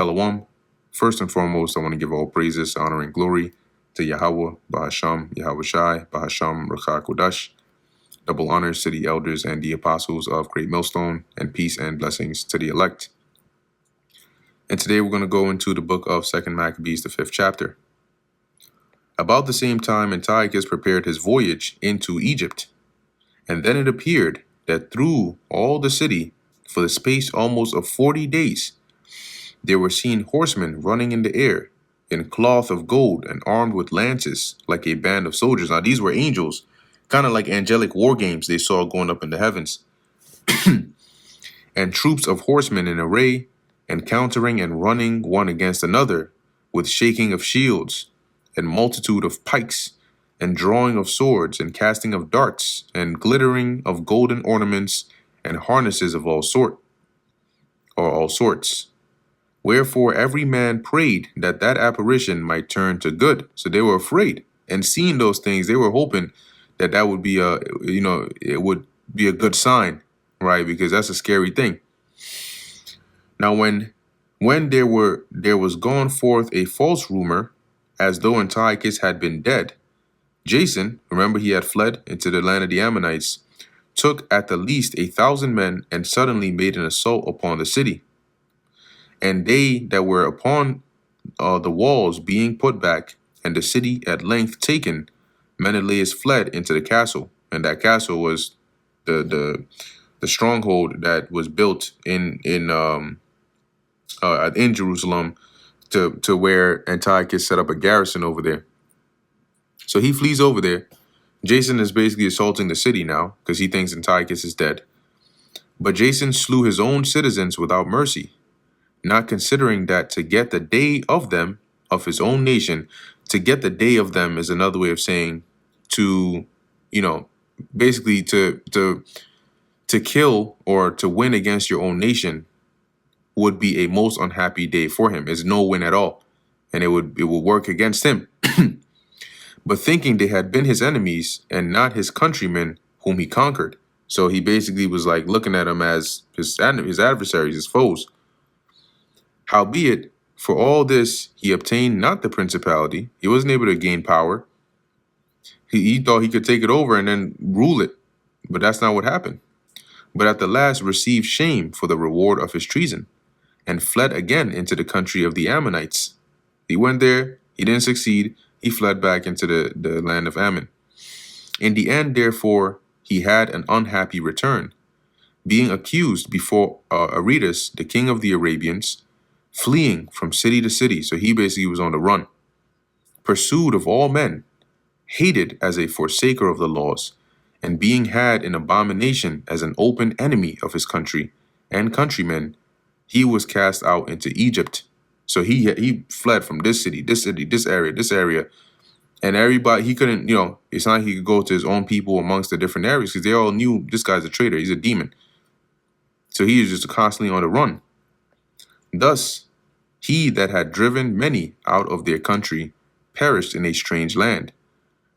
Shalom. First and foremost, I want to give all praises, honor, and glory to Yahweh, Bahasham, Yahweh Shai, Bahasham, Rakha Kodash. Double honors to the elders and the apostles of Great Millstone, and peace and blessings to the elect. And today we're going to go into the book of 2nd Maccabees, the 5th chapter. About the same time, Antiochus prepared his voyage into Egypt. And then it appeared that through all the city, for the space almost of 40 days, there were seen horsemen running in the air, in cloth of gold and armed with lances, like a band of soldiers. Now, these were angels, kind of like angelic war games they saw going up in the heavens. And troops of horsemen in array, encountering and running one against another, with shaking of shields, and multitude of pikes, and drawing of swords, and casting of darts, and glittering of golden ornaments, and harnesses of all sorts. Wherefore every man prayed that that apparition might turn to good. So they were afraid, and seeing those things, they were hoping that that would be it would be a good sign, right? Because that's a scary thing. Now, when there was gone forth a false rumor, as though Antiochus had been dead, Jason, remember he had fled into the land of the Ammonites, took at the least 1,000 men and suddenly made an assault upon the city. And they that were upon the walls being put back, and the city at length taken, Menelaus fled into the castle, and that castle was the stronghold that was built in Jerusalem to where Antiochus set up a garrison over there. So he flees over there. Jason is basically assaulting the city now because he thinks Antiochus is dead. But Jason slew his own citizens without mercy, not considering that to get the day of them, of his own nation. To get the day of them is another way of saying to, basically to kill or to win against your own nation would be a most unhappy day for him. It's no win at all. And it would work against him. But thinking they had been his enemies and not his countrymen whom he conquered. So he basically was like looking at them as his adversaries, his foes. Howbeit, for all this, he obtained not the principality. He wasn't able to gain power. He thought he could take it over and then rule it. But that's not what happened. But at the last received shame for the reward of his treason, and fled again into the country of the Ammonites. He went there, he didn't succeed, he fled back into the land of Ammon. In the end, therefore, he had an unhappy return, being accused before Aretas, the king of the Arabians, fleeing from city to city. So he basically was on the run, pursued of all men, hated as a forsaker of the laws, and being had in abomination as an open enemy of his country and countrymen, he was cast out into Egypt. So he fled from this city, this area, and everybody, he couldn't, it's not like he could go to his own people amongst the different areas because they all knew this guy's a traitor, he's a demon. So he is just constantly on the run. Thus, he that had driven many out of their country perished in a strange land,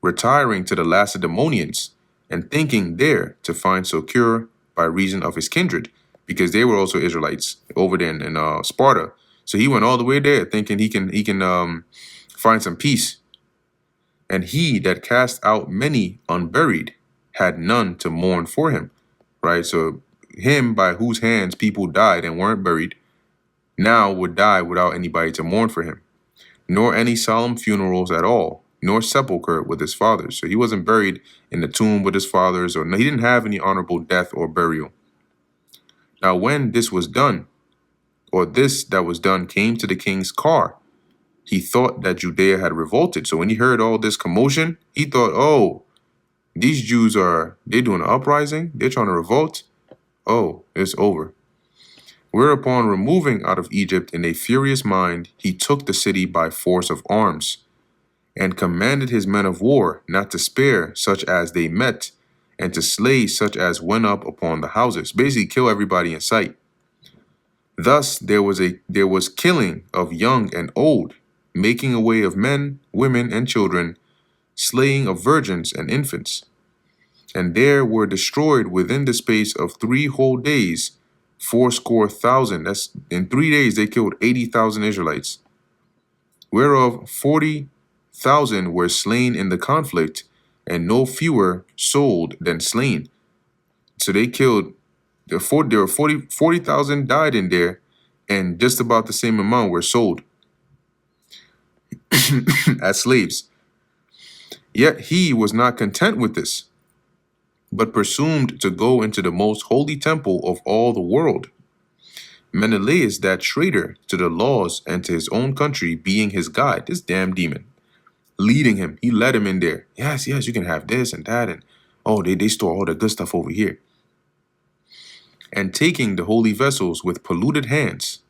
retiring to the Lacedaemonians, and thinking there to find succor by reason of his kindred, because they were also Israelites over there in Sparta. So he went all the way there, thinking he can find some peace. And he that cast out many unburied had none to mourn for him, right? So him by whose hands people died and weren't buried, now would die without anybody to mourn for him, nor any solemn funerals at all, nor sepulchre with his fathers. So he wasn't buried in the tomb with his fathers, or he didn't have any honorable death or burial. Now when this was done, or this that was done came to the king's car, he thought that Judea had revolted. So when he heard all this commotion, he thought, oh, these Jews they're doing an uprising, they're trying to revolt. Oh, it's over. Whereupon, removing out of Egypt in a furious mind, he took the city by force of arms, and commanded his men of war not to spare such as they met, and to slay such as went up upon the houses. Basically, kill everybody in sight. Thus there was killing of young and old, making away of men, women, and children, slaying of virgins and infants. And there were destroyed within the space of 3 whole days fourscore thousand. That's in 3 days they killed 80,000 Israelites, whereof 40,000 were slain in the conflict, and no fewer sold than slain. So they killed there were 40,000 died in there, and just about the same amount were sold as slaves. Yet he was not content with this, but presumed to go into the most holy temple of all the world. Menelaus, that traitor to the laws and to his own country, being his guide, this damn demon, leading him, he led him in there. Yes, you can have this and that, and oh, they store all the good stuff over here. And taking the holy vessels with polluted hands,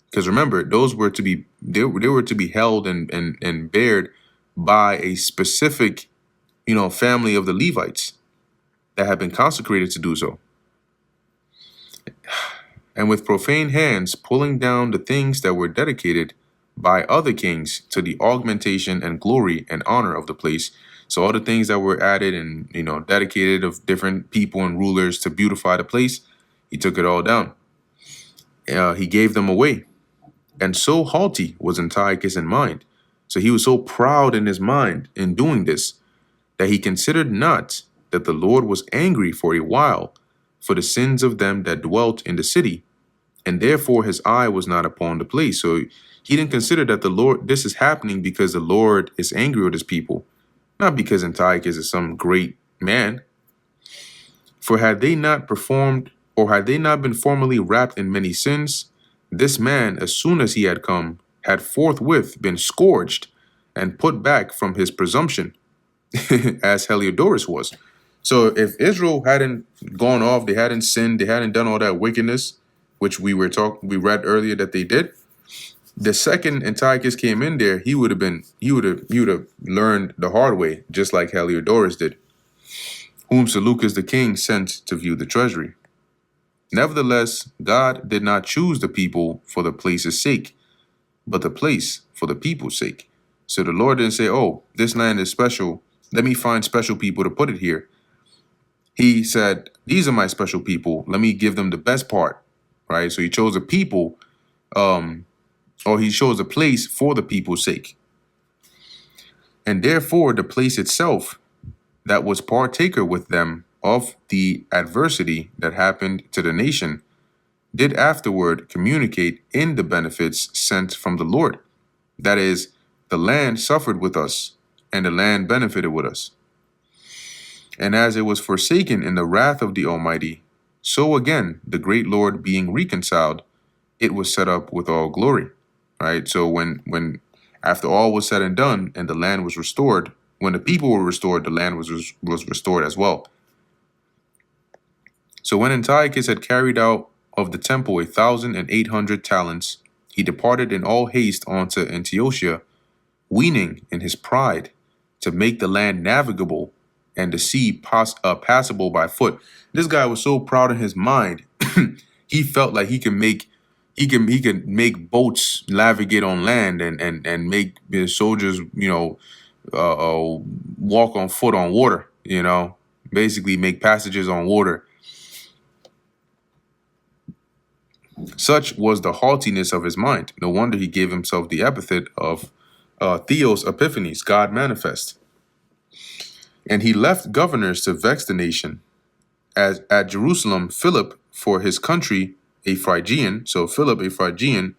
because remember, those were to be they were to be held and bared by a specific, family of the Levites that had been consecrated to do so. And with profane hands pulling down the things that were dedicated by other kings to the augmentation and glory and honor of the place. So all the things that were added and dedicated of different people and rulers to beautify the place, he took it all down. He gave them away. And so haughty was Antiochus in mind. So he was so proud in his mind in doing this, that he considered not that the Lord was angry for a while for the sins of them that dwelt in the city, and therefore his eye was not upon the place. So he didn't consider that this is happening because the Lord is angry with his people, not because Antiochus is some great man. For had they not been formerly wrapped in many sins, this man, as soon as he had come, had forthwith been scourged and put back from his presumption, as Heliodorus was. So if Israel hadn't gone off, they hadn't sinned, they hadn't done all that wickedness, which we read earlier that they did. The second Antiochus came in there, he would have learned the hard way, just like Heliodorus did, whom Seleucus the king sent to view the treasury. Nevertheless, God did not choose the people for the place's sake, but the place for the people's sake. So the Lord didn't say, oh, this land is special, let me find special people to put it here. He said, these are my special people, let me give them the best part, right? So he chose a people, or he chose a place for the people's sake. And therefore, the place itself that was partaker with them of the adversity that happened to the nation did afterward communicate in the benefits sent from the Lord. That is, the land suffered with us, and the land benefited with us. And as it was forsaken in the wrath of the Almighty, so again, the great Lord being reconciled, it was set up with all glory. Right? So when after all was said and done, and the land was restored, when the people were restored, the land was restored as well. So when Antiochus had carried out of the temple 1,800 talents, he departed in all haste unto Antiochia, weening in his pride to make the land navigable and the sea passable by foot. This guy was so proud in his mind, he felt like he can make boats navigate on land and make the soldiers, walk on foot on water, basically make passages on water. Such was the haughtiness of his mind. No wonder he gave himself the epithet of Theos Epiphanes, God manifest. And he left governors to vex the nation. As at Jerusalem, Philip for his country, a Phrygian. So Philip, a Phrygian,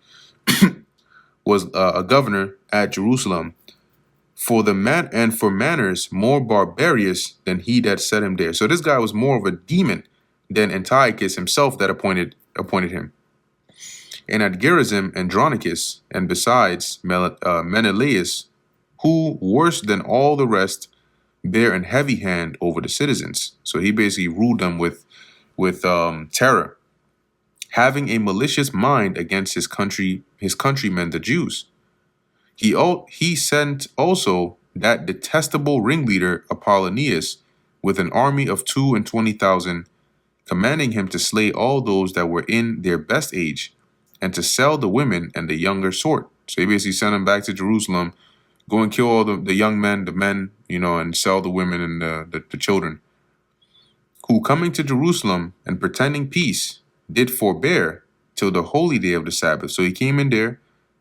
was a governor at Jerusalem. For manners more barbarous than he that set him there. So this guy was more of a demon than Antiochus himself that appointed him. And at Gerizim, Andronicus, and besides Menelaus, who worse than all the rest bear an heavy hand over the citizens. So he basically ruled them with terror, having a malicious mind against his countrymen, the Jews. He sent also that detestable ringleader Apollonius with an army of 22,000, commanding him to slay all those that were in their best age, and to sell the women and the younger sort. So he basically sent him back to Jerusalem, go and kill all the young men, the men, and sell the women and the children. Who coming to Jerusalem and pretending peace, did forbear till the holy day of the Sabbath. So he came in there,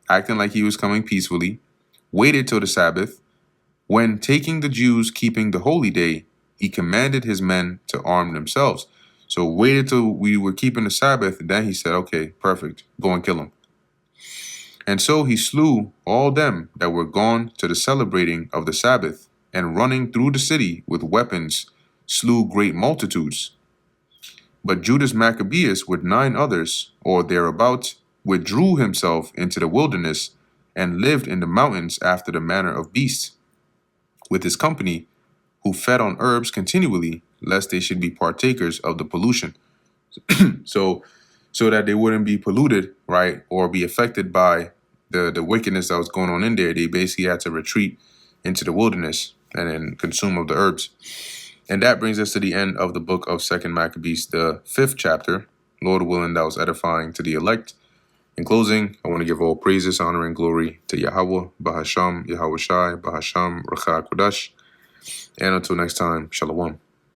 acting like he was coming peacefully, waited till the Sabbath. When taking the Jews keeping the holy day, he commanded his men to arm themselves. So waited till we were keeping the Sabbath, and then he said, okay, perfect, go and kill them. And so he slew all them that were gone to the celebrating of the Sabbath, and running through the city with weapons, slew great multitudes. But Judas Maccabeus with 9 others, or thereabouts, withdrew himself into the wilderness, and lived in the mountains after the manner of beasts, with his company, who fed on herbs continually, lest they should be partakers of the pollution. So that they wouldn't be polluted, right, or be affected by the wickedness that was going on in there. They basically had to retreat into the wilderness and then consume of the herbs. And that brings us to the end of the book of 2nd Maccabees, the 5th chapter. Lord willing, that was edifying to the elect. In closing, I want to give all praises, honor, and glory to Yahweh, Bahasham, Yahweh Shai, Bahasham, Racha Kodash. And until next time, Shalom.